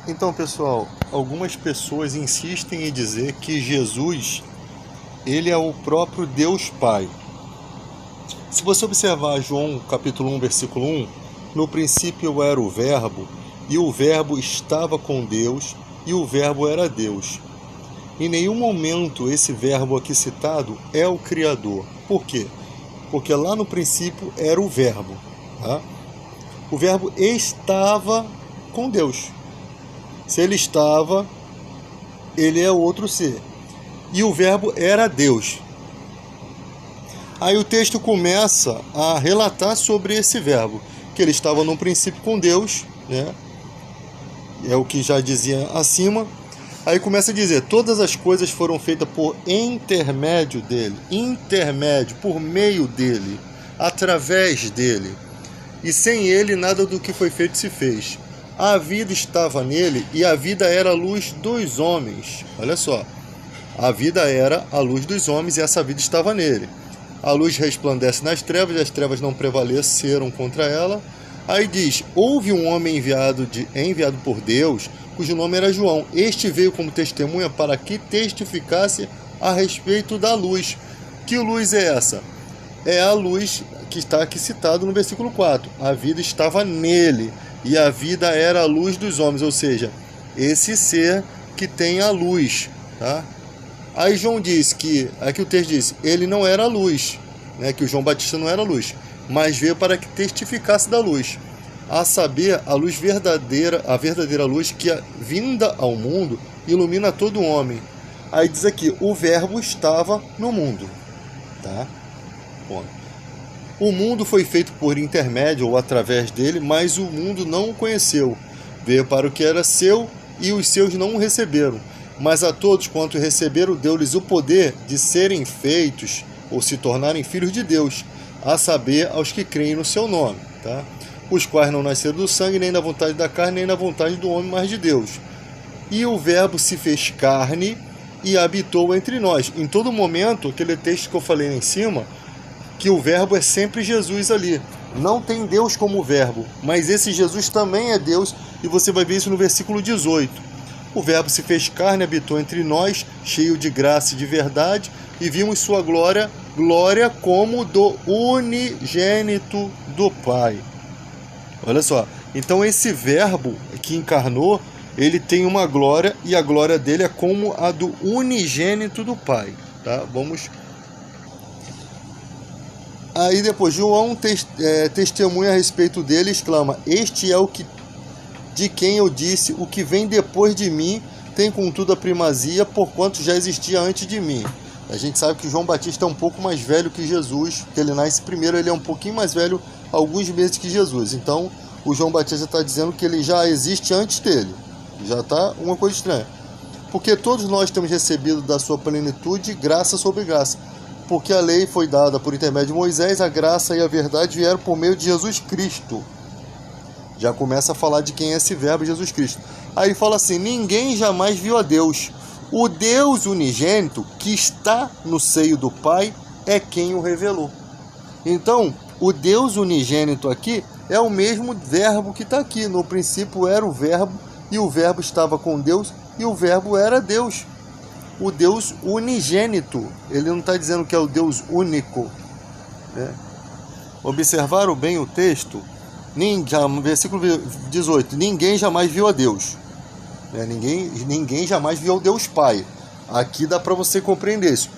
Então, pessoal, algumas pessoas insistem em dizer que Jesus, ele é o próprio Deus Pai. Se você observar João capítulo 1, versículo 1, no princípio era o Verbo, e o Verbo estava com Deus, e o Verbo era Deus. Em nenhum momento esse Verbo aqui citado é o Criador. Por quê? Porque lá no princípio era o Verbo. Tá? O Verbo estava com Deus. Se ele estava, ele é outro ser. E o Verbo era Deus. Aí o texto começa a relatar sobre esse Verbo, que ele estava no princípio com Deus, né? É o que já dizia acima. Aí começa a dizer, todas as coisas foram feitas por intermédio dele, por meio dele, através dele. E sem ele nada do que foi feito se fez. A vida estava nele e a vida era a luz dos homens. Olha só, a vida era a luz dos homens e essa vida estava nele. A luz resplandece nas trevas e as trevas não prevaleceram contra ela. Aí diz, houve um homem enviado por Deus, cujo nome era João. Este veio como testemunha para que testificasse a respeito da luz. Que luz é essa? É a luz que está aqui citado no versículo 4. A vida estava nele e a vida era a luz dos homens, ou seja, esse ser que tem a luz. Tá? Aí João diz que, aqui o texto diz, ele não era a luz, né, que o João Batista não era a luz, mas veio para que testificasse da luz, a saber, a luz verdadeira, a verdadeira luz que, vinda ao mundo, ilumina todo homem. Aí diz aqui, o Verbo estava no mundo. Tá? Bom, o mundo foi feito por intermédio ou através dele, mas o mundo não o conheceu. Veio para o que era seu e os seus não o receberam. Mas a todos quanto receberam, deu-lhes o poder de serem feitos ou se tornarem filhos de Deus, a saber, aos que creem no seu nome, tá? Os quais não nasceram do sangue, nem da vontade da carne, nem da vontade do homem, mas de Deus. E o Verbo se fez carne e habitou entre nós. Em todo momento, aquele texto que eu falei lá em cima, que o Verbo é sempre Jesus ali. Não tem Deus como Verbo, mas esse Jesus também é Deus, e você vai ver isso no versículo 18. O Verbo se fez carne, habitou entre nós, cheio de graça e de verdade, e vimos sua glória, glória como do unigênito do Pai. Olha só, então esse Verbo que encarnou, ele tem uma glória, e a glória dele é como a do unigênito do Pai. Tá? Vamos... Aí depois, João testemunha a respeito dele, exclama, este é o que de quem eu disse, o que vem depois de mim tem contudo a primazia, porquanto já existia antes de mim. A gente sabe que João Batista é um pouco mais velho que Jesus, porque ele nasce primeiro, ele é um pouquinho mais velho, alguns meses que Jesus. Então, o João Batista está dizendo que ele já existe antes dele. Já está uma coisa estranha. Porque todos nós temos recebido da sua plenitude graça sobre graça. Porque a lei foi dada por intermédio de Moisés, a graça e a verdade vieram por meio de Jesus Cristo. Já começa a falar de quem é esse Verbo, Jesus Cristo. Aí fala assim, ninguém jamais viu a Deus. O Deus unigênito que está no seio do Pai é quem o revelou. Então, o Deus unigênito aqui é o mesmo Verbo que está aqui. No princípio era o Verbo, e o Verbo estava com Deus, e o Verbo era Deus. O Deus unigênito. Ele não está dizendo que é o Deus único. Né? Observaram bem o texto? Versículo 18, ninguém jamais viu a Deus. Ninguém jamais viu o Deus Pai. Aqui dá para você compreender isso.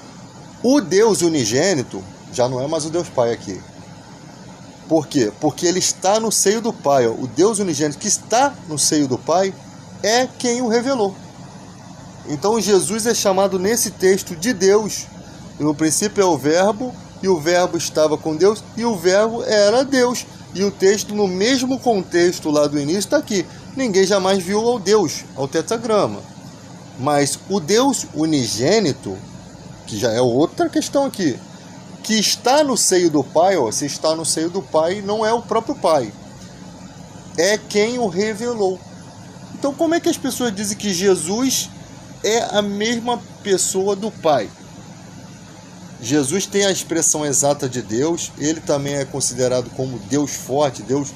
O Deus unigênito já não é mais o Deus Pai aqui. Por quê? Porque ele está no seio do Pai. O Deus unigênito que está no seio do Pai é quem o revelou. Então Jesus é chamado nesse texto de Deus. No princípio é o Verbo, e o Verbo estava com Deus, e o Verbo era Deus. E o texto, no mesmo contexto lá do início, está aqui. Ninguém jamais viu ao Deus, ao tetragrama. Mas o Deus unigênito, que já é outra questão aqui, que está no seio do Pai, se está no seio do Pai, não é o próprio Pai. É quem o revelou. Então, como é que as pessoas dizem que Jesus é a mesma pessoa do Pai? Jesus tem a expressão exata de Deus, ele também é considerado como Deus forte, Deus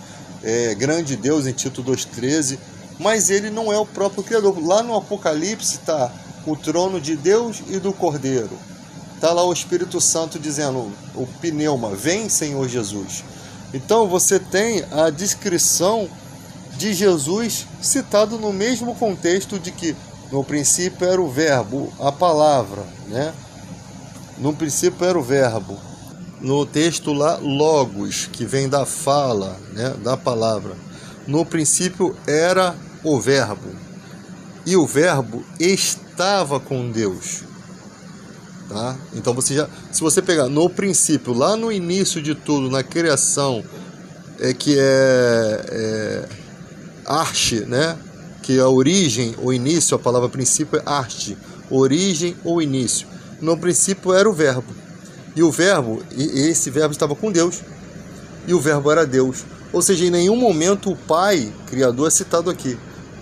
grande Deus em Tito 2,13, mas ele não é o próprio Criador. Lá no Apocalipse está o trono de Deus e do Cordeiro. Está lá o Espírito Santo dizendo, o pneuma, vem Senhor Jesus. Então você tem a descrição de Jesus citado no mesmo contexto de que no princípio era o verbo, a palavra, né? No princípio era o verbo. No texto lá, logos, que vem da fala, né? Da palavra. No princípio era o verbo. E o verbo estava com Deus. Tá? Então se você pegar no princípio, lá no início de tudo, na criação, que é arte, né? Que é a origem, o início, a palavra princípio é arte, origem ou início. No princípio era o verbo. E o verbo, esse verbo estava com Deus. E o verbo era Deus. Ou seja, em nenhum momento o Pai, Criador, é citado aqui.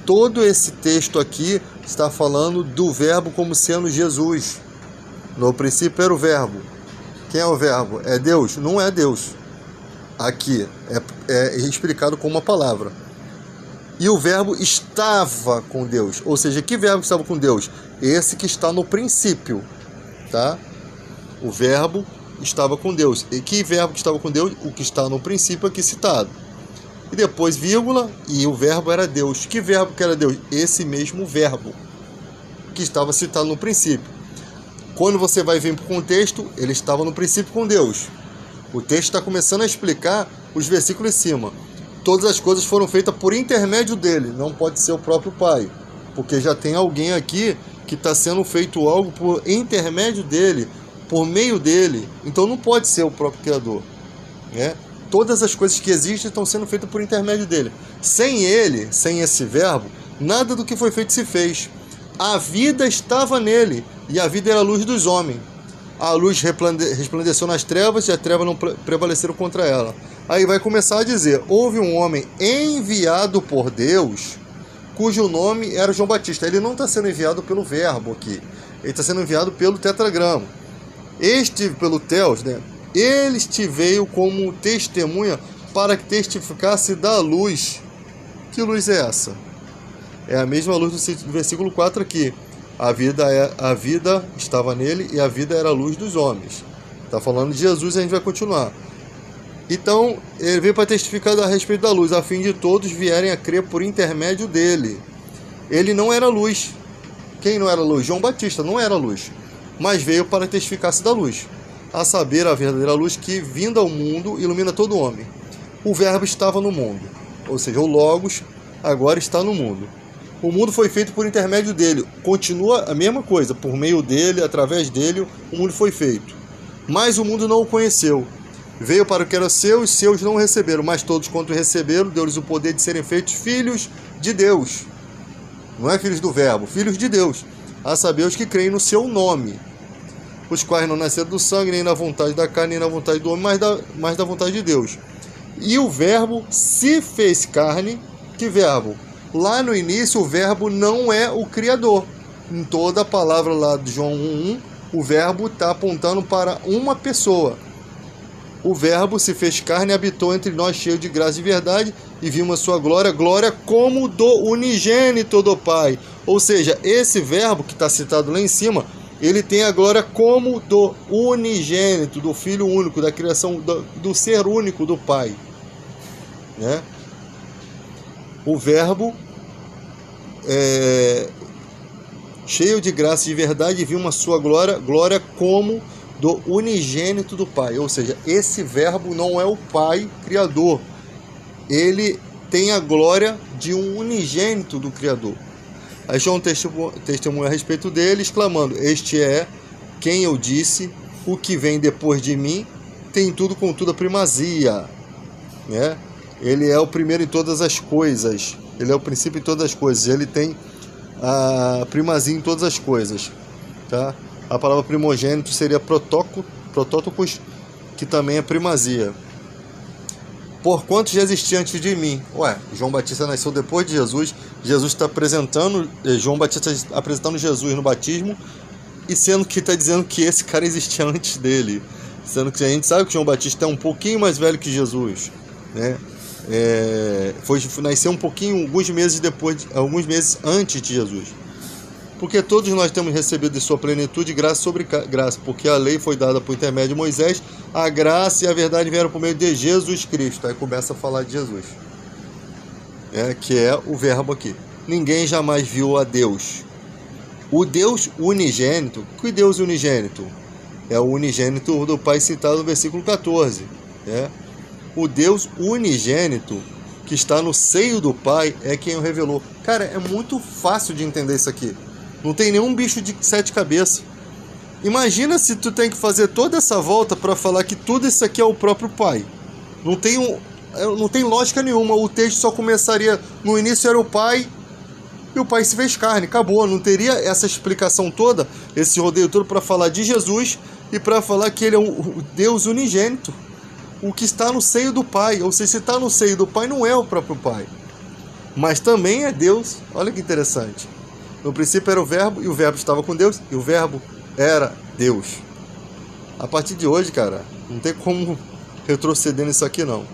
Todo esse texto aqui está falando do verbo como sendo Jesus. No princípio era o verbo. Quem é o verbo? É Deus? Não é Deus. Aqui é explicado com uma palavra. E o verbo estava com Deus. Ou seja, que verbo estava com Deus? Esse que está no princípio. Tá? O verbo estava com Deus. E que verbo que estava com Deus? O que está no princípio aqui citado. E depois vírgula, e o verbo era Deus. Que verbo que era Deus? Esse mesmo verbo que estava citado no princípio. Quando você vai vir para o contexto, ele estava no princípio com Deus. O texto está começando a explicar os versículos em cima. Todas as coisas foram feitas por intermédio dele, não pode ser o próprio Pai. Porque já tem alguém aqui que está sendo feito algo por intermédio dele, por meio dele. Então não pode ser o próprio Criador, né? Todas as coisas que existem estão sendo feitas por intermédio dele. Sem ele, sem esse verbo, nada do que foi feito se fez. A vida estava nele, e a vida era a luz dos homens. A luz resplandeceu nas trevas, e as trevas não prevaleceram contra ela. Aí vai começar a dizer, houve um homem enviado por Deus, cujo nome era João Batista. Ele não está sendo enviado pelo verbo aqui, ele está sendo enviado pelo tetragrama. Este, pelo Theos, né? Ele te veio como testemunha para que testificasse da luz. Que luz é essa? É a mesma luz do versículo 4 aqui. A vida estava nele e a vida era a luz dos homens. Está falando de Jesus e a gente vai continuar. Então, ele veio para testificar a respeito da luz, a fim de todos vierem a crer por intermédio dele. Ele não era luz. Quem não era luz? João Batista não era luz, mas veio para testificar-se da luz, a saber, a verdadeira luz que, vinda ao mundo, ilumina todo homem. O verbo estava no mundo, ou seja, o Logos agora está no mundo. O mundo foi feito por intermédio dele. Continua a mesma coisa, por meio dele, através dele, o mundo foi feito. Mas o mundo não o conheceu. Veio para o que era seu, e seus não o receberam. Mas todos quanto o receberam, deu-lhes o poder de serem feitos filhos de Deus. Não é filhos do verbo, filhos de Deus. A saber, os que creem no seu nome. Os quais não nasceram do sangue, nem na vontade da carne, nem na vontade do homem, mas da vontade de Deus. E o verbo se fez carne. Que verbo? Lá no início, o verbo não é o Criador. Em toda a palavra lá de João 1:1, o verbo está apontando para uma pessoa. O verbo se fez carne e habitou entre nós, cheio de graça e verdade, e vimos a sua glória, glória como do unigênito do Pai. Ou seja, esse verbo que está citado lá em cima, ele tem a glória como do unigênito, do Filho único, da criação, do ser único do Pai, né? O verbo cheio de graça e de verdade, e vimos a sua glória, glória como do unigênito do Pai. Ou seja, esse verbo não é o Pai Criador. Ele tem a glória de um unigênito do Criador. Aí João testemunha a respeito dele, exclamando, este é quem eu disse, o que vem depois de mim tem tudo, contudo, a primazia, né? Ele é o primeiro em todas as coisas. Ele é o princípio em todas as coisas. Ele tem a primazia em todas as coisas, tá? A palavra primogênito seria protótopos, que também é primazia. Porquanto já existia antes de mim. João Batista nasceu depois de Jesus. Jesus está apresentando, João Batista está apresentando Jesus no batismo, e sendo que está dizendo que esse cara existia antes dele. Sendo que a gente sabe que João Batista é um pouquinho mais velho que Jesus, né? nasceu um pouquinho, alguns meses antes de Jesus. Porque todos nós temos recebido de sua plenitude graça sobre graça, porque a lei foi dada por intermédio de Moisés, a graça e a verdade vieram por meio de Jesus Cristo. Aí começa a falar de Jesus, que é o verbo aqui. Ninguém jamais viu a Deus. O Deus unigênito, que Deus unigênito? É o unigênito do Pai citado no versículo 14. O Deus unigênito, que está no seio do Pai, é quem o revelou. Cara, é muito fácil de entender isso aqui. Não tem nenhum bicho de 7 cabeças. Imagina se tu tem que fazer toda essa volta para falar que tudo isso aqui é o próprio Pai. Não tem lógica nenhuma. O texto só começaria... No início era o Pai, e o Pai se fez carne. Acabou. Não teria essa explicação toda, esse rodeio todo para falar de Jesus e para falar que ele é o Deus unigênito, o que está no seio do Pai. Ou seja, se está no seio do Pai, não é o próprio Pai, mas também é Deus. Olha que interessante. No princípio era o verbo, e o verbo estava com Deus, e o verbo era Deus. A partir de hoje, cara, não tem como retroceder nisso aqui, não.